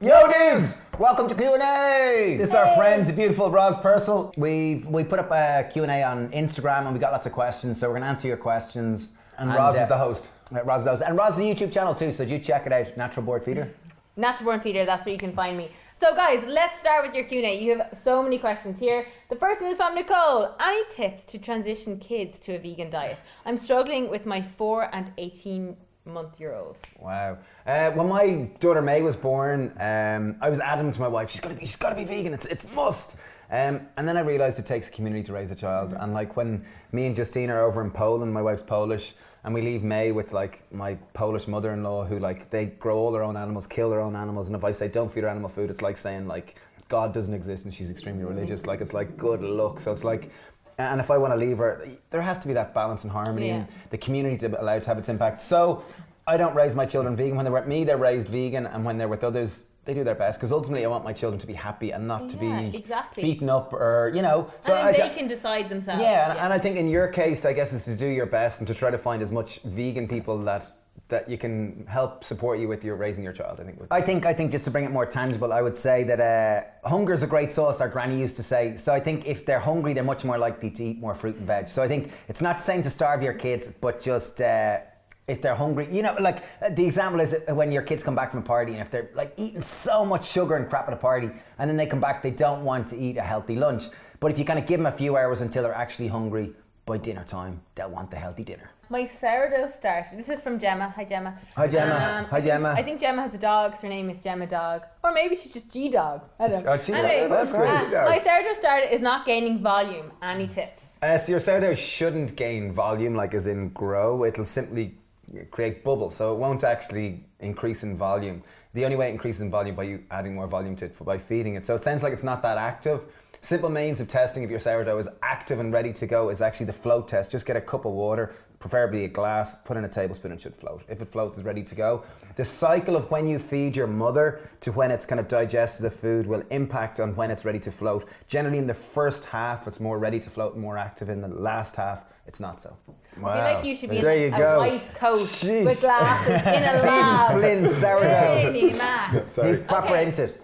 Yo dudes! Welcome to Q&A! This is our friend, the beautiful Roz Purcell. We put up a Q&A on Instagram and we got lots of questions, so we're going to answer your questions. And Roz is the host. Roz is the host. And Roz is a YouTube channel too, so do check it out. Natural Born Feeder. Natural Born Feeder, that's where you can find me. So guys, let's start with your Q&A. You have so many questions here. The first one is from Nicole. Any tips to transition kids to a vegan diet? I'm struggling with my 4 and 18-month-year-old. Wow. When my daughter May was born, I was adamant to my wife, she's got to be vegan, it's a must. And then I realised it takes a community to raise a child. And like when me and Justine are over in Poland, my wife's Polish, and we leave May with like my Polish mother-in-law who like they grow all their own animals, kill their own animals, and if I say don't feed her animal food, it's like saying like God doesn't exist and she's extremely religious. Like it's like good luck. So it's like, and if I want to leave her, there has to be that balance and harmony and the community to allow it to have its impact. So I don't raise my children vegan. When they're with me, they're raised vegan, and when they're with others, they do their best, because ultimately I want my children to be happy and not to be beaten up or, you know. So and they can decide themselves. And I think in your case, I guess, is to do your best and to try to find as much vegan people that you can help support you with your raising your child, I think. I think just to bring it more tangible, I would say that hunger is a great sauce, our granny used to say. So I think if they're hungry, they're much more likely to eat more fruit and veg. So I think it's not saying to starve your kids, but just if they're hungry, you know, like the example is when your kids come back from a party and if they're like eating so much sugar and crap at a party and then they come back, they don't want to eat a healthy lunch. But if you kind of give them a few hours until they're actually hungry, by dinner time, they'll want the healthy dinner. My sourdough starter, this is from Gemma. Hi Gemma. Hi Gemma. Hi Gemma. I think Gemma has a dog, so her name is Gemma Dog. Or maybe she's just G-Dog. I don't know. Oh, G-Dog. Anyway, that's great. My sourdough starter is not gaining volume. Any tips? So your sourdough shouldn't gain volume, like as in grow. It'll simply create bubbles, so it won't actually increase in volume. The only way it increases in volume by you adding more volume to it, by feeding it. So it sounds like it's not that active. Simple means of testing if your sourdough is active and ready to go is actually the float test. Just get a cup of water, preferably a glass, put in a tablespoon, it should float. If it floats, it's ready to go. The cycle of when you feed your mother to when it's kind of digested the food will impact on when it's ready to float. Generally in the first half, it's more ready to float and more active. In the last half, it's not so. Wow. I feel like you should be in a white coat with glasses in a lab. Steve Flynn sourdough. He's proper into it.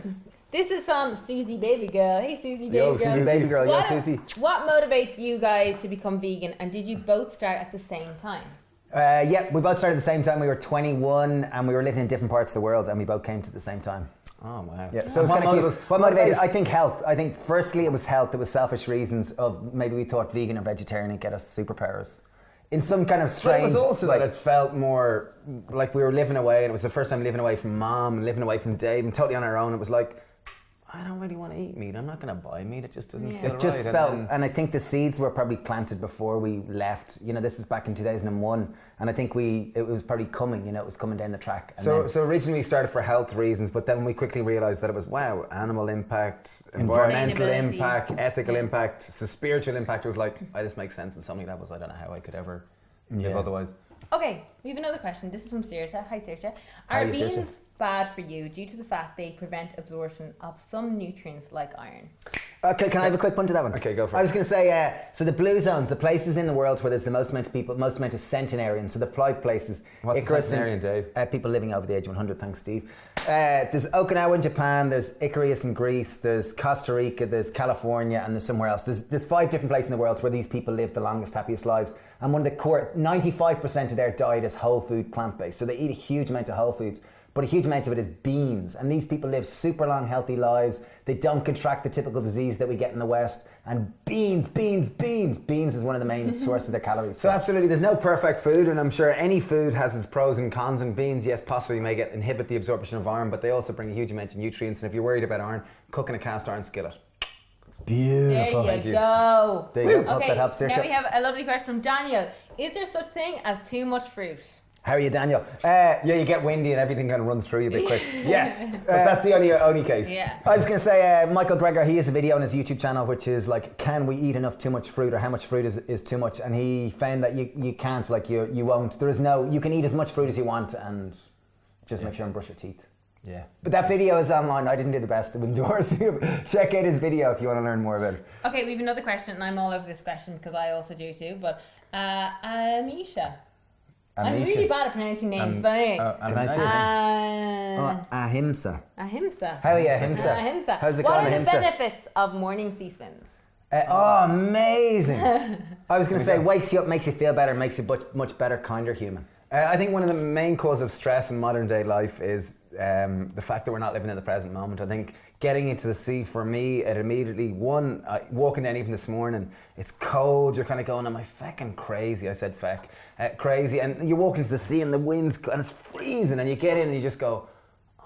This is from Susie Baby Girl. Hey Susie Baby Yo, Girl. Susie Baby Girl. Yo, Susie. What motivates you guys to become vegan, and did you both start at the same time? Yeah, we both started at the same time. We were 21 and we were living in different parts of the world, and we both came to the same time. Oh wow. Yeah, so what motivated? I think health. I think firstly it was health. It was selfish reasons of maybe we thought vegan or vegetarian would get us superpowers. In some kind of strange... But it was also that it felt more like we were living away, and it was the first time living away from Mom and living away from Dave and totally on our own. It was like, I don't really want to eat meat. I'm not going to buy meat. It just doesn't feel right. It just felt, and I think the seeds were probably planted before we left. You know, this is back in 2001, and I think it was probably coming. You know, it was coming down the track. And so originally we started for health reasons, but then we quickly realised that it was animal impact, environmental impact, ethical impact, so spiritual impact. It was like, this makes sense on so many levels. I don't know how I could ever live otherwise. Okay, we have another question. This is from Saoirse. Hi Saoirse. Are beans bad for you due to the fact they prevent absorption of some nutrients like iron? Okay, can I have a quick one to that one? Okay, go for it. I was going to say, so the blue zones, the places in the world where there's the most amount of people, most amount of centenarians, so the 5 places. What's Icarus centenarian, Dave? People living over the age of 100, thanks Steve. There's Okinawa in Japan, there's Icarus in Greece, there's Costa Rica, there's California, and there's somewhere else. There's 5 different places in the world where these people live the longest, happiest lives. And one of the core, 95% of their diet is whole food, plant-based. So they eat a huge amount of whole foods, but a huge amount of it is beans. And these people live super long, healthy lives. They don't contract the typical disease that we get in the West. And beans is one of the main sources of their calories. So absolutely, there's no perfect food, and I'm sure any food has its pros and cons, and beans, yes, possibly may inhibit the absorption of iron, but they also bring a huge amount of nutrients, and if you're worried about iron, cook in a cast iron skillet. Beautiful. There you go. There you go. Hope Okay, that helps. now we have a lovely question from Daniel. Is there such thing as too much fruit? How are you, Daniel? Yeah, you get windy and everything kind of runs through you a bit quick. Yes, but that's the only case. Yeah. I was going to say, Michael Greger, he has a video on his YouTube channel which is like, can we eat enough too much fruit, or how much fruit is too much? And he found that you can't, like you won't. There is no, you can eat as much fruit as you want and just make sure and brush your teeth. Yeah. But that video is online. I didn't do the best of endorsing him. Check out his video if you want to learn more about it. Okay, we have another question, and I'm all over this question because I also do too, but Amisha. I'm really bad at pronouncing names, but anyway. Can I say it? Ahimsa. Ahimsa. How are you, Ahimsa? Ahimsa. How's it what going, are Ahimsa? the benefits of morning sea swims? Amazing. I was going to say, wakes you up, makes you feel better, makes you much better, kinder human. I think one of the main causes of stress in modern day life is the fact that we're not living in the present moment. I think getting into the sea for me, it immediately, walking down even this morning, it's cold, you're kind of going, am I fecking crazy? I said feck, crazy. And you walk into the sea and the wind's, and it's freezing, and you get in and you just go,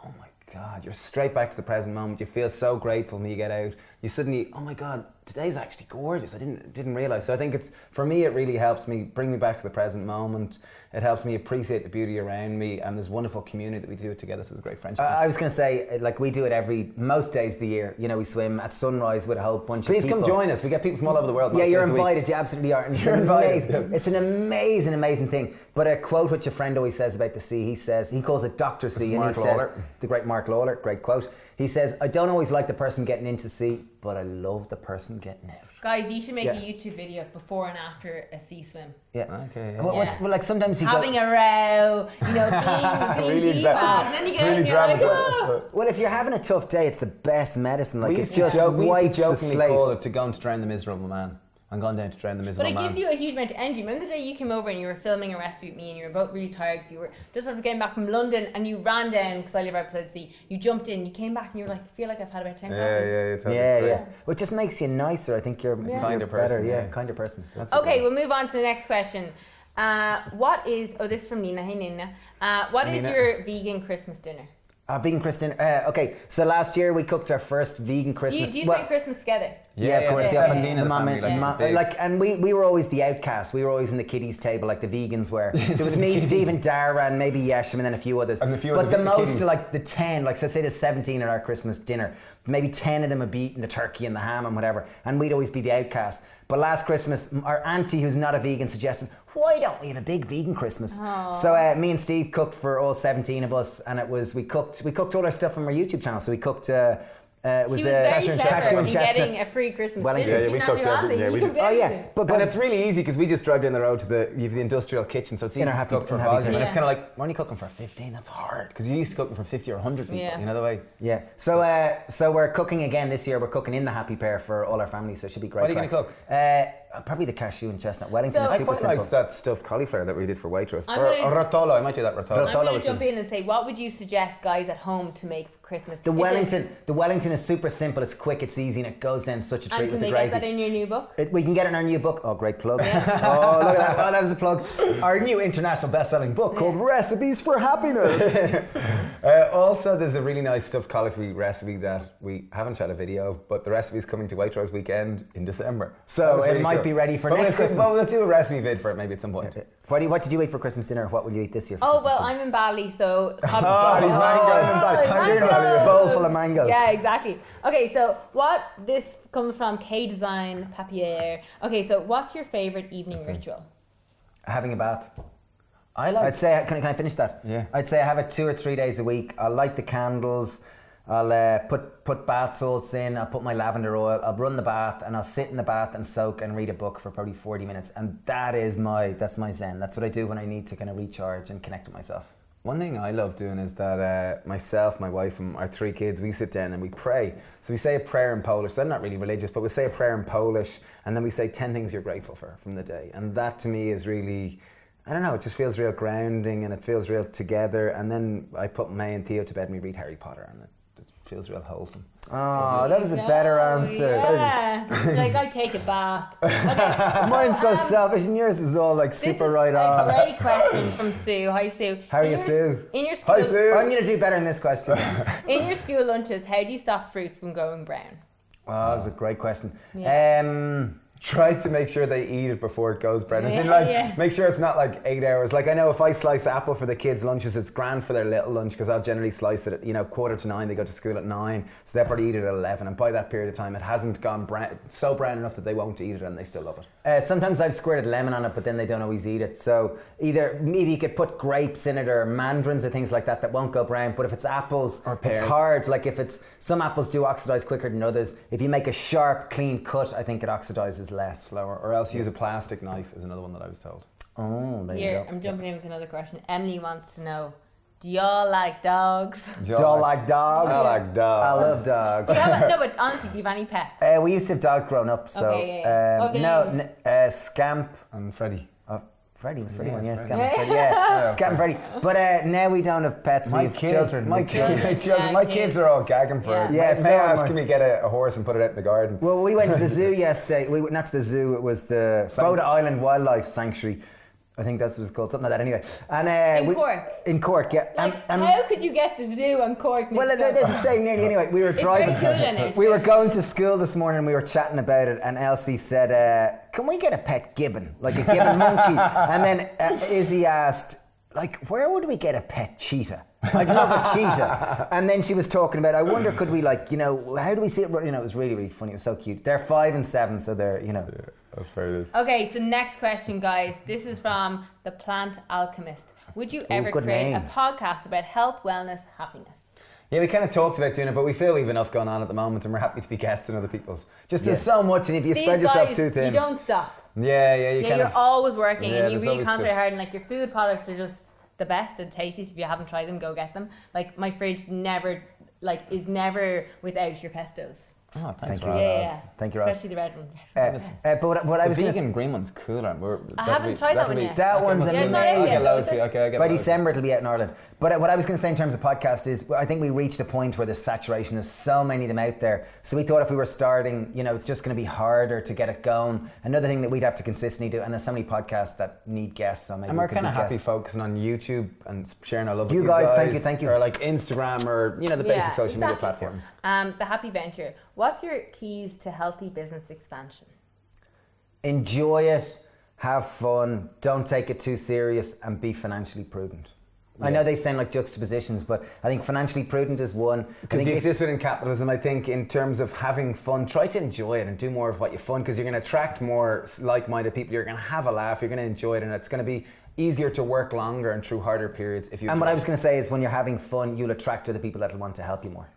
oh my God, you're straight back to the present moment. You feel so grateful when you get out. You suddenly, oh my God, today's actually gorgeous. I didn't realize. So I think for me, it really helps me bring me back to the present moment. It helps me appreciate the beauty around me, and there's wonderful community that we do it together. So it's a great friendship. I was going to say, like, we do it most days of the year. You know, we swim at sunrise with a whole bunch Please of people. come join us. We get people from all over the world. Yeah, most you're days of the week. invited. You absolutely are. And it's You're invited. amazing. It's an amazing thing. But a quote which a friend always says about the sea, he calls it Dr. Sea, and he says, the great Mark Lawler, great quote. He says, I don't always like the person getting into the sea, but I love the person getting out. Guys, you should make a YouTube video of before and after a sea swim. Yeah. Okay. Yeah. Well, like sometimes you having a row, you know, being Really diva, and then you get out and you're like, oh. Well, if you're having a tough day, it's the best medicine. Like, We it used just to wipes the jokingly slate. call it to go and to drown the miserable man. I'm going down to drown the But miserable it man. gives you a huge amount of energy. Remember the day you came over and you were filming a recipe with me and you were both really tired because you were just after getting back from London and you ran down because I live out beside the sea. You jumped in, you came back and you were like, I feel like I've had about 10 coffees. Yeah. Well, it just makes you nicer. I think you're Kinder better. person, Yeah, yeah. kinder person. Okay, we'll move on to the next question. This is from Nina. Hey Nina. What is Nina. your vegan Christmas dinner? Vegan Christian. Okay, so last year we cooked our first vegan Christmas. Do you spend Christmas together? Yeah, of course. yeah. 17 in the family, and we were always the outcasts. We were always in the kiddies table, like the vegans were. There was me, Steve, and Dara, and maybe Yesham, and then a few others. And a few but other the most, kiddies. like the 10, like so say there's 17 at our Christmas dinner. Maybe 10 of them would be eating the turkey and the ham and whatever, and we'd always be the outcast. But last Christmas, our auntie, who's not a vegan, suggested, why don't we have a big vegan Christmas? Aww. So me and Steve cooked for all 17 of us, and we cooked all our stuff from our YouTube channel. So we cooked. It was She was very cashew clever in chestnut. getting a free Christmas Wellington. dinner. Yeah, She we didn't have cooked to do everything, anything. yeah, You we can Oh do yeah, everything. And it's really easy because we just drive down the road to you have the industrial kitchen, so it's easy In our to happy- cook for in happy volume. people. And it's Yeah. kind of like, we're only cooking for 15, that's hard. Because you're used to cooking for 50 or 100 people, Yeah. you know the way? Yeah. So we're cooking again this year. We're cooking in the Happy Pear for all our families, so it should be great. What are you crack. gonna Probably the cashew and chestnut. Wellington So- is I super quite simple. like that stuffed cauliflower that we did for Waitrose. I'm Or gonna- rotolo, I might do that rotolo. I'm going was to jump in and say, what would you suggest guys at home to make for Christmas? The Is it- Wellington is super simple. It's quick. It's easy, and it goes down such a treat And with can the they gravy. get that in your new book? We can get it in our new book. Oh, great plug. Oh, look at that. Oh, that was a plug. Our new international best-selling book called Recipes for Happiness. Also, there's a really nice stuffed cauliflower recipe that we haven't shot a video of, but the recipe's coming to Waitrose weekend in December. So That was it really might cool. be ready for But next Christmas. Well, we'll do a recipe vid for it maybe at some point. What did you eat for Christmas dinner? What will you eat this year for Oh, Christmas well, dinner? I'm in Bali, so... A bowl full of mangoes. Yeah, exactly. Okay, so this comes from K Design Papier. Okay, so what's your favorite evening ritual? Having a bath. I like... I'd say, can I finish that? Yeah. I'd say I have it 2 or 3 days a week. I'll light the candles. I'll put bath salts in. I'll put my lavender oil. I'll run the bath, and I'll sit in the bath and soak and read a book for probably 40 minutes. And that's my zen. That's what I do when I need to kind of recharge and connect with myself. One thing I love doing is that myself, my wife, and our 3 kids, we sit down and we pray. So we say a prayer in Polish. So I'm not really religious, but we say a prayer in Polish, and then we say 10 things you're grateful for from the day. And that to me is really, I don't know, it just feels real grounding and it feels real together. And then I put May and Theo to bed and we read Harry Potter, and it feels real wholesome. Oh, that was a better answer. Yeah. Like, I take a bath. Okay. Mine's so selfish, and yours is all like This super is right a on. great question from Sue. Hi, Sue. How are you, Sue? In your school, Hi, Sue. I'm going to do better in this question. in your school lunches, how do you stop fruit from going brown? Oh, that was a great question. Yeah. Try to make sure they eat it before it goes brown. As in, Yeah. make sure it's not like 8 hours. Like, I know if I slice apple for the kids' lunches, it's grand for their little lunch because I'll generally slice it at 9:45. They go to school at 9, so they'll probably eat it at 11. And by that period of time, it hasn't gone so brown enough that they won't eat it, and they still love it. Sometimes I've squirted lemon on it, but then they don't always eat it. So either maybe you could put grapes in it or mandarins or things like that won't go brown. But if it's apples, Or pears. it's hard. Like some apples do oxidize quicker than others. If you make a sharp, clean cut, I think it oxidizes less. Slower. Or else use a plastic knife is another one that I was told. Oh, there you Here, go. I'm jumping in with another question. Emily wants to know, do y'all like dogs? Do you like dogs? I like dogs. I love dogs. Do you have no, but honestly, do you have any pets? We used to have dogs growing up, so Okay, yeah. Oh, the names. Scamp. And Freddie. Freddie was Freddie Yeah, one, yeah, it's Scamp Freddie. and Freddie, yeah, Yeah, Scamp and Freddie. But now we don't have pets. My we have kids, children. my We have kids, children. Yeah, my kids. kids are all gagging for it. Yeah, May so I am ask, I. can we get a horse and put it out in the garden? Well, we went to the zoo yesterday. We went not to the zoo. It was the Sourdough Island Wildlife Sanctuary. I think that's what it's called, something like that. Anyway, and In Cork? In Cork, yeah. Like, how could you get the zoo and Cork mixed Well, up? they're the same nearly. Anyway, we were It's driving. very cool in it. We were going to school this morning and we were chatting about it, and Elsie said, can we get a pet gibbon? Like a gibbon monkey? And then Izzy asked, like, where would we get a pet cheetah? I'd love a cheetah. And then she was talking about, I wonder, could we, like, you know, how do we see it? You know, it was really, really funny. It was so cute. They're 5 and 7, so they're, you know. Yeah, that's fair it is. Okay, so next question, guys. This is from The Plant Alchemist. Would you ever good create a name. podcast about health, wellness, happiness? Yeah, we kind of talked about doing it, but we feel we've enough going on at the moment, and we're happy to be guests in other people's. Just there's so much, and if you These spread yourself guys, too thin, you don't stop. yeah, you Yeah, kind you're of. always working, Yeah, and you there's really always concentrate stuff. hard. And like your food products are just the best and tastiest. If you haven't tried them, go get them. Like my fridge is never without your pestos. Oh, Thank thanks, you, Roz. Roz. Yeah. Thank you, Roz. Especially the red one. But what I The was going to vegan green one's cooler. I haven't tried that one yet. That one's Yeah, it's amazing. not out I'll yet, get loads though, for you. Okay, I'll get By loads. December it'll be out in Ireland. But what I was going to say in terms of podcast is, I think we reached a point where there's saturation. There's so many of them out there. So we thought if we were starting, you know, it's just going to be harder to get it going. Another thing that we'd have to consistently do, and there's so many podcasts that need guests. So maybe And we we're could kind of be happy guests. focusing on YouTube and sharing our love with You you guys, guys. thank you. Or like Instagram or, you know, the basic Yeah, social media exactly. platforms. The Happy Venture. What's your keys to healthy business expansion? Enjoy it, have fun, don't take it too serious, and be financially prudent. I know they sound like juxtapositions, but I think financially prudent is one. Because you exist within capitalism, I think, in terms of having fun, try to enjoy it and do more of what you fun, because you're going to attract more like-minded people. You're going to have a laugh, you're going to enjoy it, and it's going to be easier to work longer and through harder periods if you. And what I was going to say is when you're having fun, you'll attract other people that will want to help you more.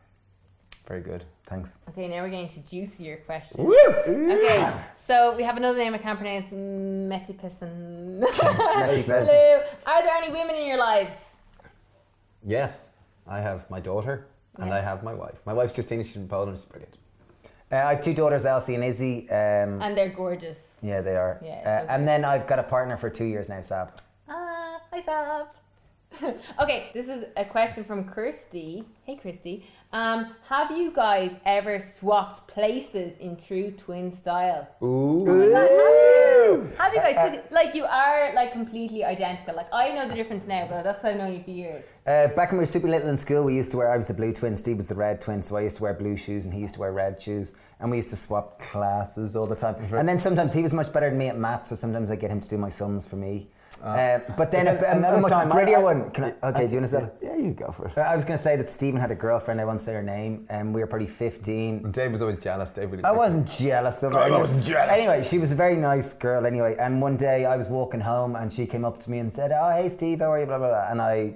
Very good. Thanks. Okay, now we're getting to juicier questions. Woo! Okay, so we have another name I can't pronounce. Metipisson. Merci, merci. Hello. Are there any women in your lives? Yes, I have my daughter and Yeah. I have my wife. My wife's Justina, she's from Poland, she's brilliant. I have 2 daughters, Elsie and Izzy. And they're gorgeous. Yeah, they are. Yeah, so and good. then I've got a partner for 2 years now, Sab. Hi, Sab. Okay, this is a question from Kirsty. Hey, Kirsty. Have you guys ever swapped places in true twin style? Ooh. Have you guys? 'Cause, like, you are like completely identical. Like, I know the difference now, but that's how I've known you for years. Back when we were super little in school, we used to wear, I was the blue twin, Steve was the red twin, so I used to wear blue shoes and he used to wear red shoes. And we used to swap classes all the time. And then sometimes he was much better than me at maths, so sometimes I get him to do my sums for me. But then a much grittier one. Okay, do you want to say it? Yeah, you go for it. I was going to say that Stephen had a girlfriend, I won't say her name, and we were probably 15. Dave was always jealous. Dave really I wasn't jealous of her. I wasn't jealous. Anyway, she was a very nice girl anyway. And one day I was walking home and she came up to me and said, oh, hey Steve, how are you? Blah, blah, blah. And I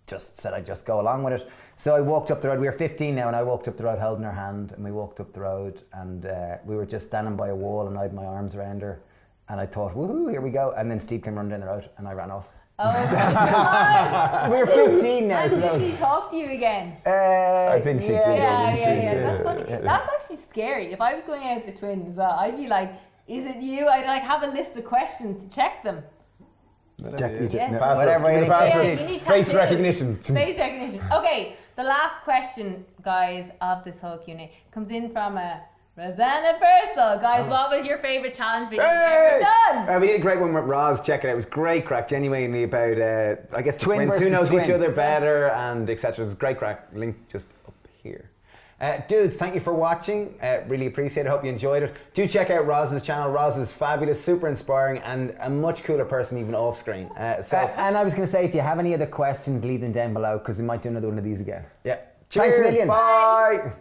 just said I'd just go along with it. So I walked up the road. We were 15 now and I walked up the road holding her hand and we walked up the road and we were just standing by a wall and I had my arms around her. And I thought, woohoo, here we go. And then Steve came running down the road and I ran off. Oh my God. We were 15 now, And so that did was... she talk to you again? I think she did. Yeah. That's funny. That's actually scary. If I was going out with the twins as well, I'd be like, is it you? I'd like have a list of questions to check them. Yeah. Pass Whatever, it. Give me the yeah, password. you need Face tattoos. recognition. Face recognition. Okay, the last question, guys, of this whole Q&A comes in from Rosanna Purcell. Guys, what was your favourite challenge video you've ever done? We did a great one with Roz. Check it out. It was great crack. Genuinely about, I guess, the Twin twins. Who versus knows twin. each other better and etc. It was great crack. Link just up here. Dudes, thank you for watching. Really appreciate it. Hope you enjoyed it. Do check out Roz's channel. Roz is fabulous, super inspiring, and a much cooler person even off screen. And I was going to say, if you have any other questions, leave them down below because we might do another one of these again. Yeah. Thanks a Cheers. million. Bye.